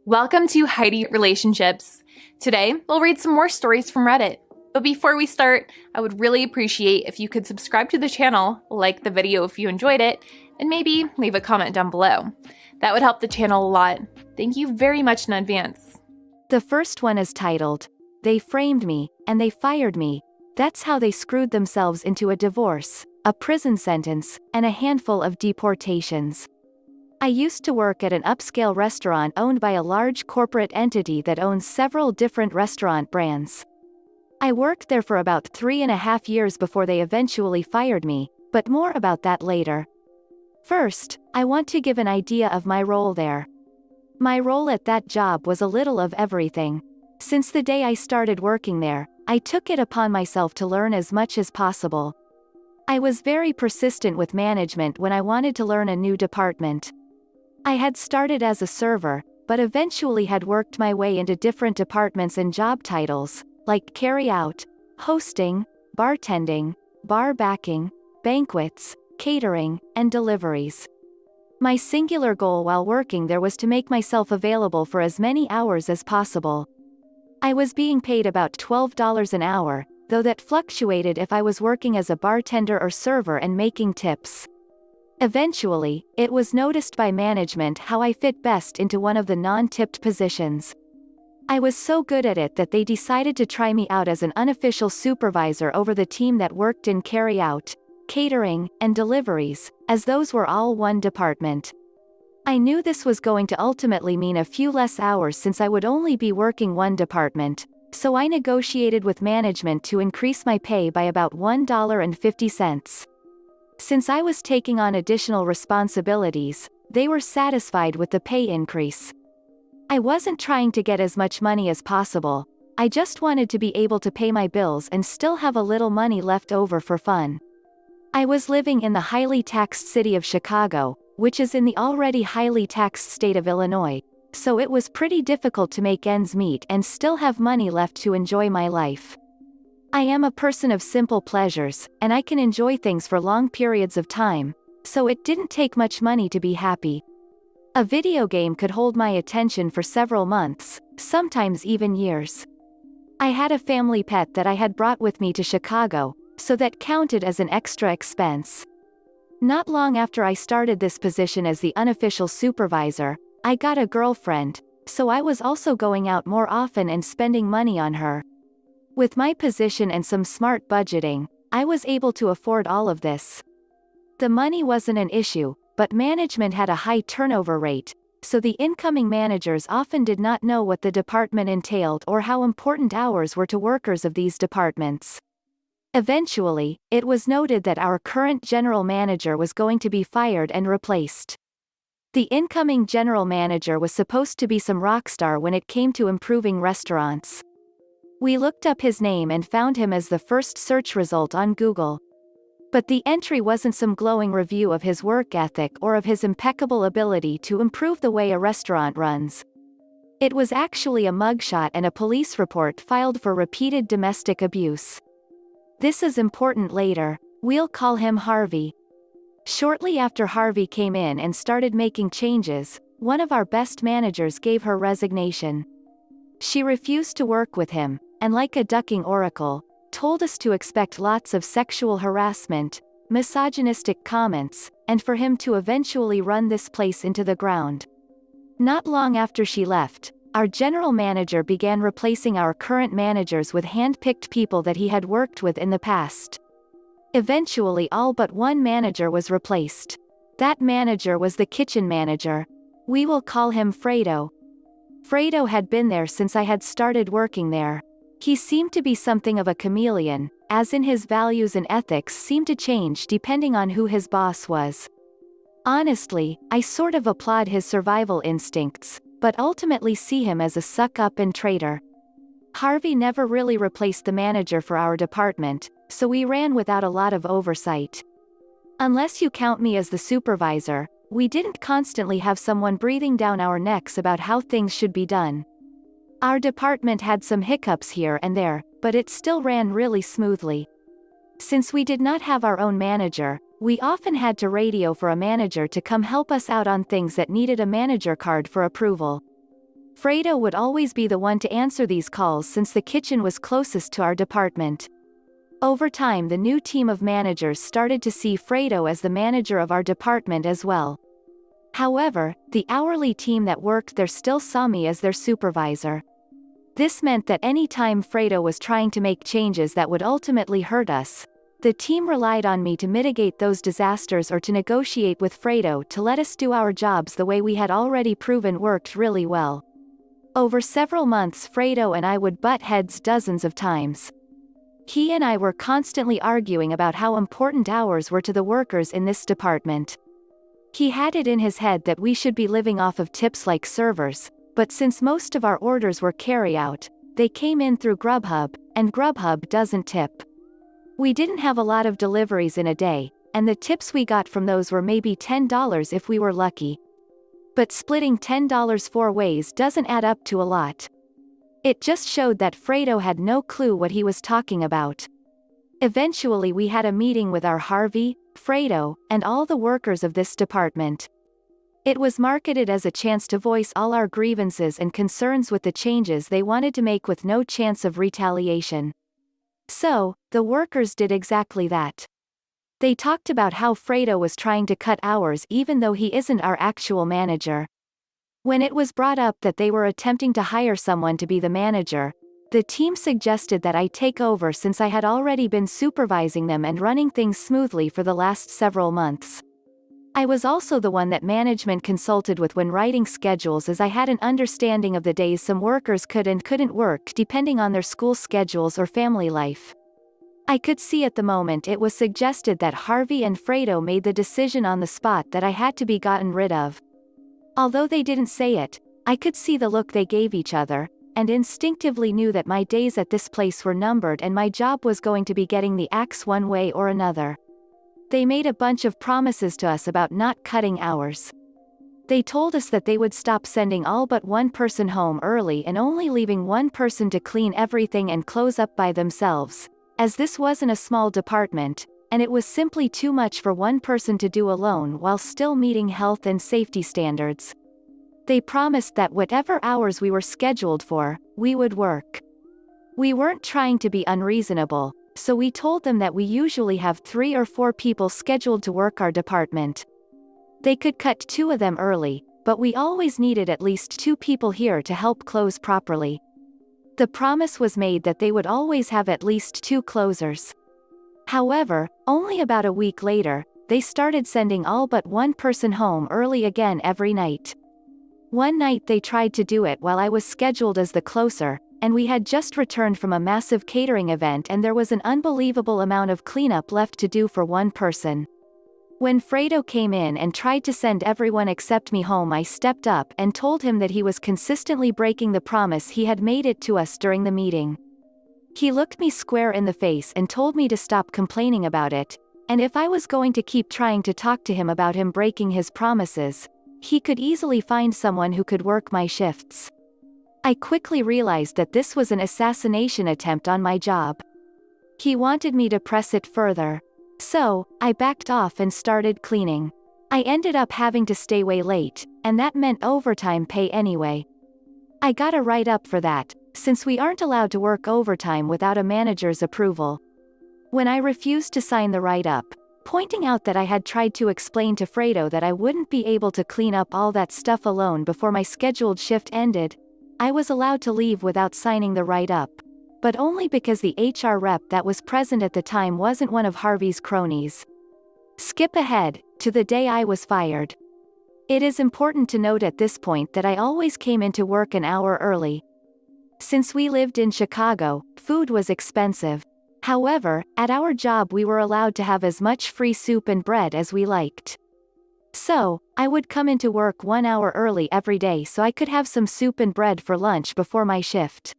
Welcome to Heidi Relationships. Today, we'll read some more stories from Reddit. But before we start, I would really appreciate if you could subscribe to the channel, like the video if you enjoyed it, and maybe leave a comment down below. That would help the channel a lot. Thank you very much in advance. The first one is titled, "They Framed Me, and They Fired Me. That's How They Screwed Themselves into a Divorce, a Prison Sentence, and a Handful of Deportations." I used to work at an upscale restaurant owned by a large corporate entity that owns several different restaurant brands. I worked there for about 3.5 years before they eventually fired me, but more about that later. First, I want to give an idea of my role there. My role at that job was a little of everything. Since the day I started working there, I took it upon myself to learn as much as possible. I was very persistent with management when I wanted to learn a new department. I had started as a server, but eventually had worked my way into different departments and job titles, like carry-out, hosting, bartending, bar backing, banquets, catering, and deliveries. My singular goal while working there was to make myself available for as many hours as possible. I was being paid about $12 an hour, though that fluctuated if I was working as a bartender or server and making tips. Eventually, it was noticed by management how I fit best into one of the non-tipped positions. I was so good at it that they decided to try me out as an unofficial supervisor over the team that worked in carry-out, catering, and deliveries, as those were all one department. I knew this was going to ultimately mean a few less hours since I would only be working one department, so I negotiated with management to increase my pay by about $1.50. Since I was taking on additional responsibilities, they were satisfied with the pay increase. I wasn't trying to get as much money as possible, I just wanted to be able to pay my bills and still have a little money left over for fun. I was living in the highly taxed city of Chicago, which is in the already highly taxed state of Illinois, so it was pretty difficult to make ends meet and still have money left to enjoy my life. I am a person of simple pleasures, and I can enjoy things for long periods of time, so it didn't take much money to be happy. A video game could hold my attention for several months, sometimes even years. I had a family pet that I had brought with me to Chicago, so that counted as an extra expense. Not long after I started this position as the unofficial supervisor, I got a girlfriend, so I was also going out more often and spending money on her. With my position and some smart budgeting, I was able to afford all of this. The money wasn't an issue, but management had a high turnover rate, so the incoming managers often did not know what the department entailed or how important hours were to workers of these departments. Eventually, it was noted that our current general manager was going to be fired and replaced. The incoming general manager was supposed to be some rock star when it came to improving restaurants. We looked up his name and found him as the first search result on Google. But the entry wasn't some glowing review of his work ethic or of his impeccable ability to improve the way a restaurant runs. It was actually a mugshot and a police report filed for repeated domestic abuse. This is important later, we'll call him Harvey. Shortly after Harvey came in and started making changes, one of our best managers gave her resignation. She refused to work with him, and like a ducking oracle, told us to expect lots of sexual harassment, misogynistic comments, and for him to eventually run this place into the ground. Not long after she left, our general manager began replacing our current managers with hand-picked people that he had worked with in the past. Eventually all but one manager was replaced. That manager was the kitchen manager. We will call him Fredo. Fredo had been there since I had started working there. He seemed to be something of a chameleon, as in his values and ethics seemed to change depending on who his boss was. Honestly, I sort of applaud his survival instincts, but ultimately see him as a suck-up and traitor. Harvey never really replaced the manager for our department, so we ran without a lot of oversight. Unless you count me as the supervisor, we didn't constantly have someone breathing down our necks about how things should be done. Our department had some hiccups here and there, but it still ran really smoothly. Since we did not have our own manager, we often had to radio for a manager to come help us out on things that needed a manager card for approval. Fredo would always be the one to answer these calls since the kitchen was closest to our department. Over time, the new team of managers started to see Fredo as the manager of our department as well. However, the hourly team that worked there still saw me as their supervisor. This meant that any time Fredo was trying to make changes that would ultimately hurt us, the team relied on me to mitigate those disasters or to negotiate with Fredo to let us do our jobs the way we had already proven worked really well. Over several months, Fredo and I would butt heads dozens of times. He and I were constantly arguing about how important hours were to the workers in this department. He had it in his head that we should be living off of tips like servers, but since most of our orders were carry-out, they came in through Grubhub, and Grubhub doesn't tip. We didn't have a lot of deliveries in a day, and the tips we got from those were maybe $10 if we were lucky. But splitting $10 four ways doesn't add up to a lot. It just showed that Fredo had no clue what he was talking about. Eventually we had a meeting with our Harvey, Fredo, and all the workers of this department. It was marketed as a chance to voice all our grievances and concerns with the changes they wanted to make with no chance of retaliation. So, the workers did exactly that. They talked about how Fredo was trying to cut hours even though he isn't our actual manager. When it was brought up that they were attempting to hire someone to be the manager, the team suggested that I take over since I had already been supervising them and running things smoothly for the last several months. I was also the one that management consulted with when writing schedules, as I had an understanding of the days some workers could and couldn't work depending on their school schedules or family life. I could see at the moment it was suggested that Harvey and Fredo made the decision on the spot that I had to be gotten rid of. Although they didn't say it, I could see the look they gave each other, and instinctively knew that my days at this place were numbered and my job was going to be getting the axe one way or another. They made a bunch of promises to us about not cutting hours. They told us that they would stop sending all but one person home early and only leaving one person to clean everything and close up by themselves, as this wasn't a small department, and it was simply too much for one person to do alone while still meeting health and safety standards. They promised that whatever hours we were scheduled for, we would work. We weren't trying to be unreasonable, so we told them that we usually have 3 or 4 people scheduled to work our department. They could cut 2 of them early, but we always needed at least 2 people here to help close properly. The promise was made that they would always have at least 2 closers. However, only about a week later, they started sending all but one person home early again every night. One night they tried to do it while I was scheduled as the closer, and we had just returned from a massive catering event and there was an unbelievable amount of cleanup left to do for one person. When Fredo came in and tried to send everyone except me home, I stepped up and told him that he was consistently breaking the promise he had made it to us during the meeting. He looked me square in the face and told me to stop complaining about it, and if I was going to keep trying to talk to him about him breaking his promises, he could easily find someone who could work my shifts. I quickly realized that this was an assassination attempt on my job. He wanted me to press it further. So, I backed off and started cleaning. I ended up having to stay way late, and that meant overtime pay anyway. I got a write-up for that, since we aren't allowed to work overtime without a manager's approval. When I refused to sign the write-up, pointing out that I had tried to explain to Fredo that I wouldn't be able to clean up all that stuff alone before my scheduled shift ended, I was allowed to leave without signing the write-up, but only because the HR rep that was present at the time wasn't one of Harvey's cronies. Skip ahead to the day I was fired. It is important to note at this point that I always came into work an hour early. Since we lived in Chicago, food was expensive. However, at our job we were allowed to have as much free soup and bread as we liked. So, I would come into work 1 hour early every day so I could have some soup and bread for lunch before my shift.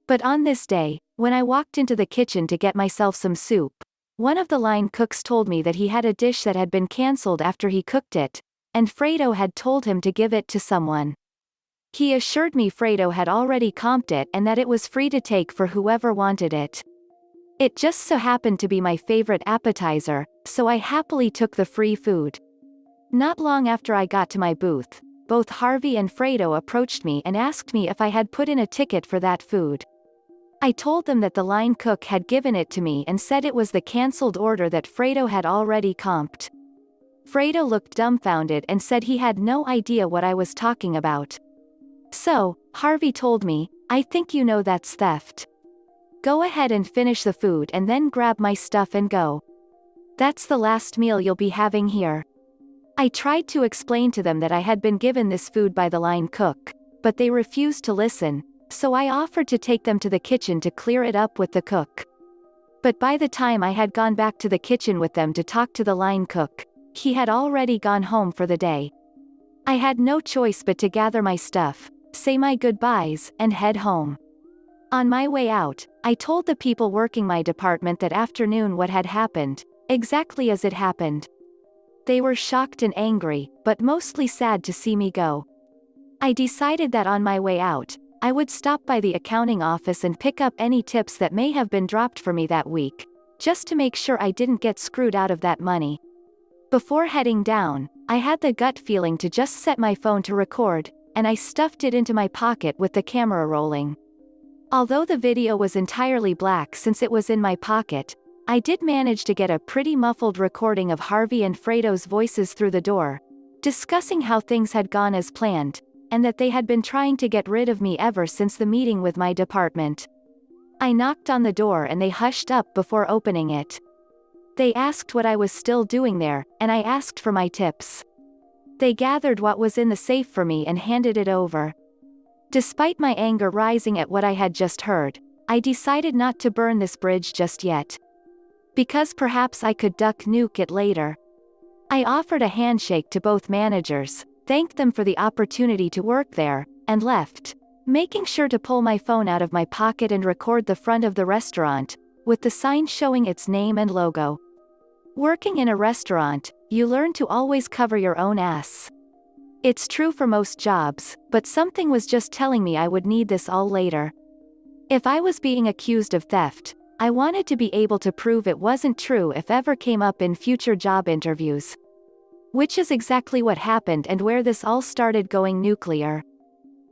But on this day, when I walked into the kitchen to get myself some soup, one of the line cooks told me that he had a dish that had been cancelled after he cooked it, and Fredo had told him to give it to someone. He assured me Fredo had already comped it and that it was free to take for whoever wanted it. It just so happened to be my favorite appetizer, so I happily took the free food. Not long after I got to my booth, both Harvey and Fredo approached me and asked me if I had put in a ticket for that food. I told them that the line cook had given it to me and said it was the cancelled order that Fredo had already comped. Fredo looked dumbfounded and said he had no idea what I was talking about. So, Harvey told me, "I think you know that's theft. Go ahead and finish the food and then grab my stuff and go. That's the last meal you'll be having here." I tried to explain to them that I had been given this food by the line cook, but they refused to listen, so I offered to take them to the kitchen to clear it up with the cook. But by the time I had gone back to the kitchen with them to talk to the line cook, he had already gone home for the day. I had no choice but to gather my stuff, say my goodbyes, and head home. On my way out, I told the people working my department that afternoon what had happened, exactly as it happened. They were shocked and angry, but mostly sad to see me go. I decided that on my way out, I would stop by the accounting office and pick up any tips that may have been dropped for me that week, just to make sure I didn't get screwed out of that money. Before heading down, I had the gut feeling to just set my phone to record, and I stuffed it into my pocket with the camera rolling. Although the video was entirely black since it was in my pocket, I did manage to get a pretty muffled recording of Harvey and Fredo's voices through the door, discussing how things had gone as planned, and that they had been trying to get rid of me ever since the meeting with my department. I knocked on the door and they hushed up before opening it. They asked what I was still doing there, and I asked for my tips. They gathered what was in the safe for me and handed it over. Despite my anger rising at what I had just heard, I decided not to burn this bridge just yet. Because perhaps I could duck nuke it later. I offered a handshake to both managers, thanked them for the opportunity to work there, and left, making sure to pull my phone out of my pocket and record the front of the restaurant, with the sign showing its name and logo. Working in a restaurant, you learn to always cover your own ass. It's true for most jobs, but something was just telling me I would need this all later. If I was being accused of theft, I wanted to be able to prove it wasn't true if ever came up in future job interviews. Which is exactly what happened and where this all started going nuclear.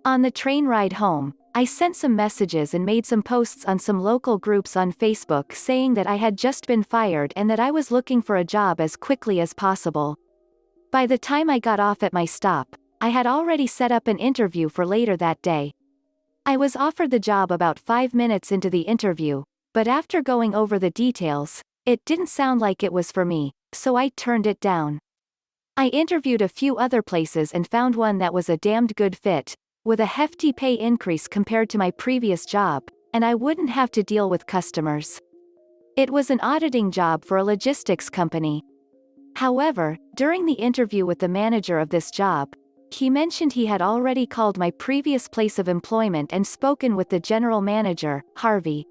On the train ride home, I sent some messages and made some posts on some local groups on Facebook saying that I had just been fired and that I was looking for a job as quickly as possible. By the time I got off at my stop, I had already set up an interview for later that day. I was offered the job about 5 minutes into the interview, but after going over the details, it didn't sound like it was for me, so I turned it down. I interviewed a few other places and found one that was a damned good fit, with a hefty pay increase compared to my previous job, and I wouldn't have to deal with customers. It was an auditing job for a logistics company. However, during the interview with the manager of this job, he mentioned he had already called my previous place of employment and spoken with the general manager, Harvey.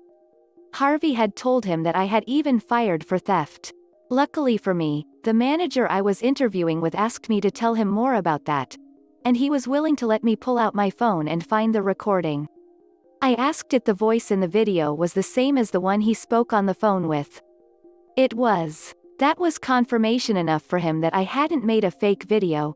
Harvey had told him that I had even fired for theft. Luckily for me, the manager I was interviewing with asked me to tell him more about that, and he was willing to let me pull out my phone and find the recording. I asked if the voice in the video was the same as the one he spoke on the phone with. It was. That was confirmation enough for him that I hadn't made a fake video.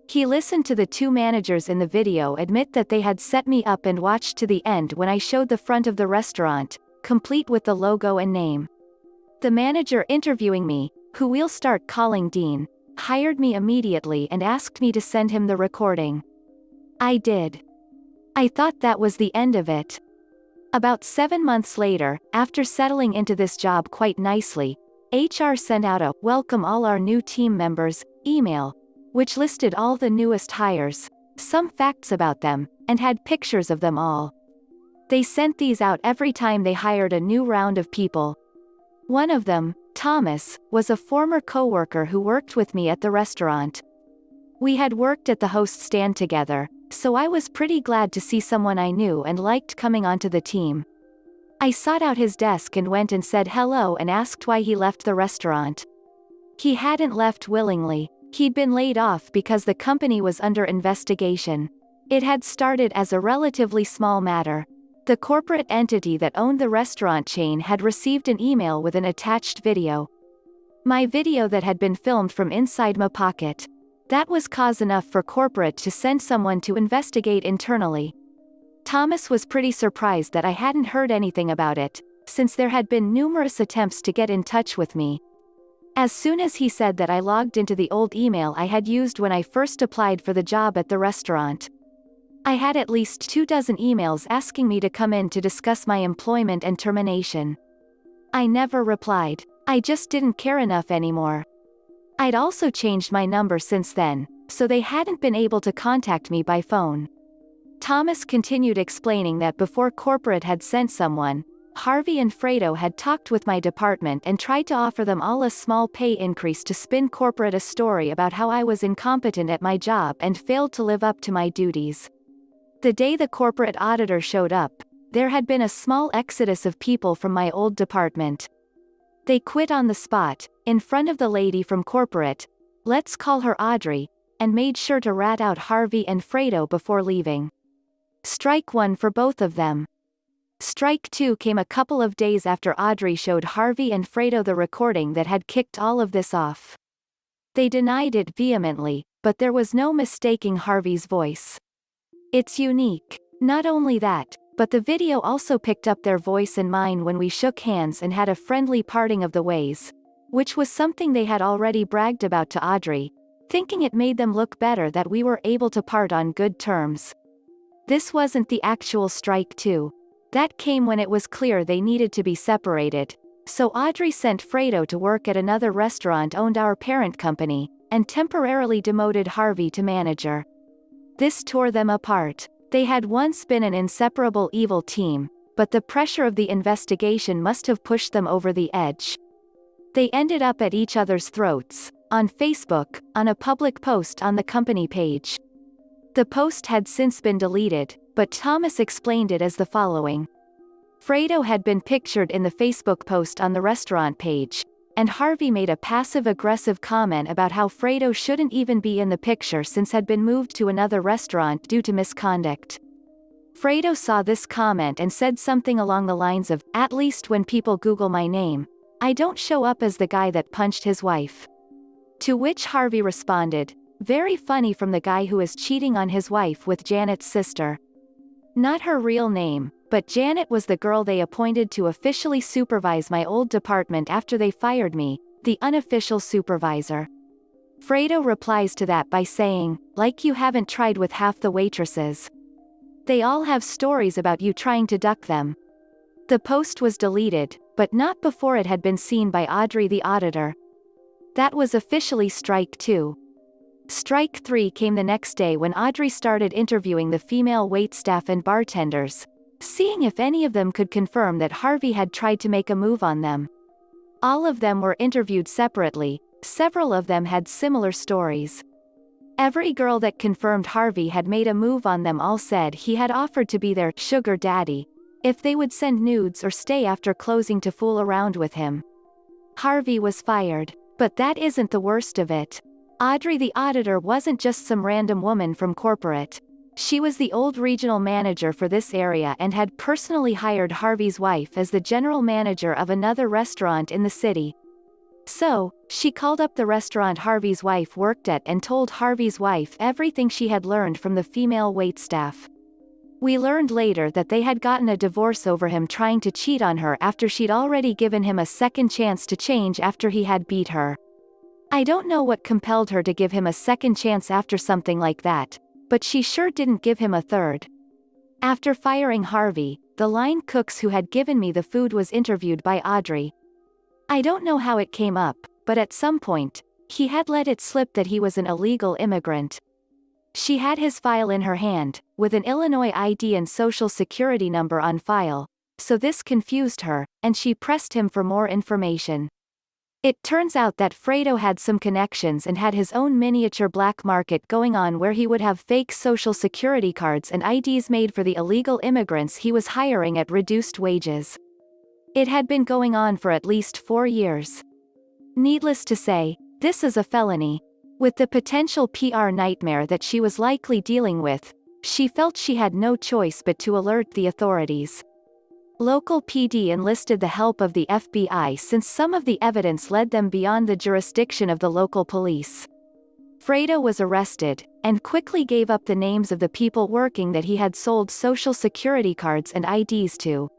He listened to the two managers in the video admit that they had set me up and watched to the end when I showed the front of the restaurant, complete with the logo and name. The manager interviewing me, who we'll start calling Dean, hired me immediately and asked me to send him the recording. I did. I thought that was the end of it. About 7 months later, after settling into this job quite nicely, HR sent out a "Welcome all our new team members" email, which listed all the newest hires, some facts about them, and had pictures of them all. They sent these out every time they hired a new round of people. One of them, Thomas, was a former coworker who worked with me at the restaurant. We had worked at the host stand together, so I was pretty glad to see someone I knew and liked coming onto the team. I sought out his desk and went and said hello and asked why he left the restaurant. He hadn't left willingly. He'd been laid off because the company was under investigation. It had started as a relatively small matter. The corporate entity that owned the restaurant chain had received an email with an attached video. My video that had been filmed from inside my pocket. That was cause enough for corporate to send someone to investigate internally. Thomas was pretty surprised that I hadn't heard anything about it, since there had been numerous attempts to get in touch with me. As soon as he said that, I logged into the old email I had used when I first applied for the job at the restaurant. I had at least 24 emails asking me to come in to discuss my employment and termination. I never replied. I just didn't care enough anymore. I'd also changed my number since then, so they hadn't been able to contact me by phone. Thomas continued explaining that before corporate had sent someone, Harvey and Fredo had talked with my department and tried to offer them all a small pay increase to spin corporate a story about how I was incompetent at my job and failed to live up to my duties. The day the corporate auditor showed up, there had been a small exodus of people from my old department. They quit on the spot, in front of the lady from corporate, let's call her Audrey, and made sure to rat out Harvey and Fredo before leaving. Strike one for both of them. Strike two came a couple of days after Audrey showed Harvey and Fredo the recording that had kicked all of this off. They denied it vehemently, but there was no mistaking Harvey's voice. It's unique. Not only that, but the video also picked up their voice and mine when we shook hands and had a friendly parting of the ways, which was something they had already bragged about to Audrey, thinking it made them look better that we were able to part on good terms. This wasn't the actual strike two. That came when it was clear they needed to be separated, so Audrey sent Fredo to work at another restaurant owned our parent company, and temporarily demoted Harvey to manager. This tore them apart. They had once been an inseparable evil team, but the pressure of the investigation must have pushed them over the edge. They ended up at each other's throats, on Facebook, on a public post on the company page. The post had since been deleted, but Thomas explained it as the following. Fredo had been pictured in the Facebook post on the restaurant page, and Harvey made a passive-aggressive comment about how Fredo shouldn't even be in the picture since had been moved to another restaurant due to misconduct. Fredo saw this comment and said something along the lines of, "At least when people Google my name, I don't show up as the guy that punched his wife." To which Harvey responded, "Very funny from the guy who is cheating on his wife with Janet's sister." Not her real name, but Janet was the girl they appointed to officially supervise my old department after they fired me, the unofficial supervisor. Fredo replies to that by saying, "Like you haven't tried with half the waitresses. They all have stories about you trying to duck them." The post was deleted, but not before it had been seen by Audrey the auditor. That was officially strike two. Strike three came the next day when Audrey started interviewing the female waitstaff and bartenders, seeing if any of them could confirm that Harvey had tried to make a move on them. All of them were interviewed separately, several of them had similar stories. Every girl that confirmed Harvey had made a move on them all said he had offered to be their sugar daddy, if they would send nudes or stay after closing to fool around with him. Harvey was fired. But that isn't the worst of it. Audrey the auditor wasn't just some random woman from corporate. She was the old regional manager for this area and had personally hired Harvey's wife as the general manager of another restaurant in the city. So, she called up the restaurant Harvey's wife worked at and told Harvey's wife everything she had learned from the female waitstaff. We learned later that they had gotten a divorce over him trying to cheat on her after she'd already given him a second chance to change after he had beat her. I don't know what compelled her to give him a second chance after something like that, but she sure didn't give him a third. After firing Harvey, the line cooks who had given me the food was interviewed by Audrey. I don't know how it came up, but at some point, he had let it slip that he was an illegal immigrant. She had his file in her hand, with an Illinois ID and social security number on file, so this confused her, and she pressed him for more information. It turns out that Fredo had some connections and had his own miniature black market going on where he would have fake social security cards and IDs made for the illegal immigrants he was hiring at reduced wages. It had been going on for at least 4 years. Needless to say, this is a felony. With the potential PR nightmare that she was likely dealing with, she felt she had no choice but to alert the authorities. Local PD enlisted the help of the FBI since some of the evidence led them beyond the jurisdiction of the local police. Fredo was arrested, and quickly gave up the names of the people working that he had sold social security cards and IDs to.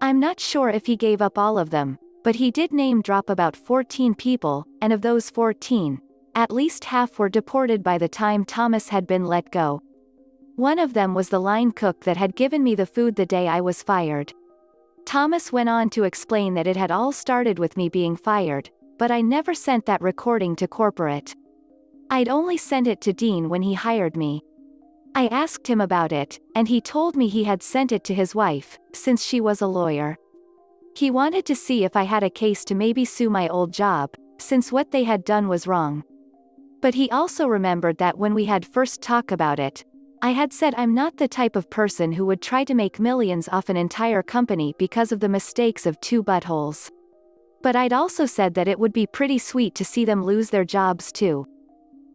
I'm not sure if he gave up all of them, but he did name drop about 14 people, and of those 14, at least half were deported by the time Thomas had been let go. One of them was the line cook that had given me the food the day I was fired. Thomas went on to explain that it had all started with me being fired, but I never sent that recording to corporate. I'd only sent it to Dean when he hired me. I asked him about it, and he told me he had sent it to his wife, since she was a lawyer. He wanted to see if I had a case to maybe sue my old job, since what they had done was wrong. But he also remembered that when we had first talked about it, I had said I'm not the type of person who would try to make millions off an entire company because of the mistakes of two buttholes. But I'd also said that it would be pretty sweet to see them lose their jobs too.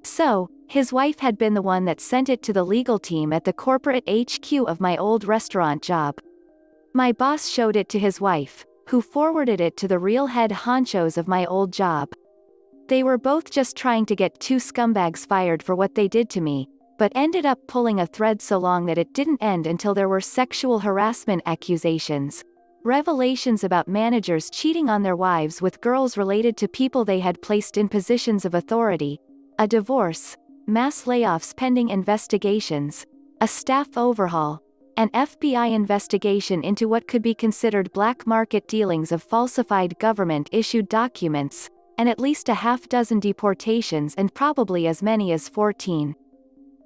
So, his wife had been the one that sent it to the legal team at the corporate HQ of my old restaurant job. My boss showed it to his wife, who forwarded it to the real head honchos of my old job. They were both just trying to get two scumbags fired for what they did to me, but ended up pulling a thread so long that it didn't end until there were sexual harassment accusations, revelations about managers cheating on their wives with girls related to people they had placed in positions of authority, a divorce, mass layoffs pending investigations, a staff overhaul, an FBI investigation into what could be considered black market dealings of falsified government-issued documents, and at least a half-dozen deportations and probably as many as 14.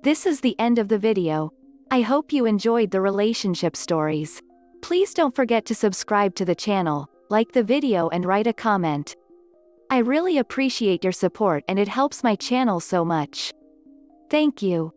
This is the end of the video. I hope you enjoyed the relationship stories. Please don't forget to subscribe to the channel, like the video and write a comment. I really appreciate your support and it helps my channel so much. Thank you.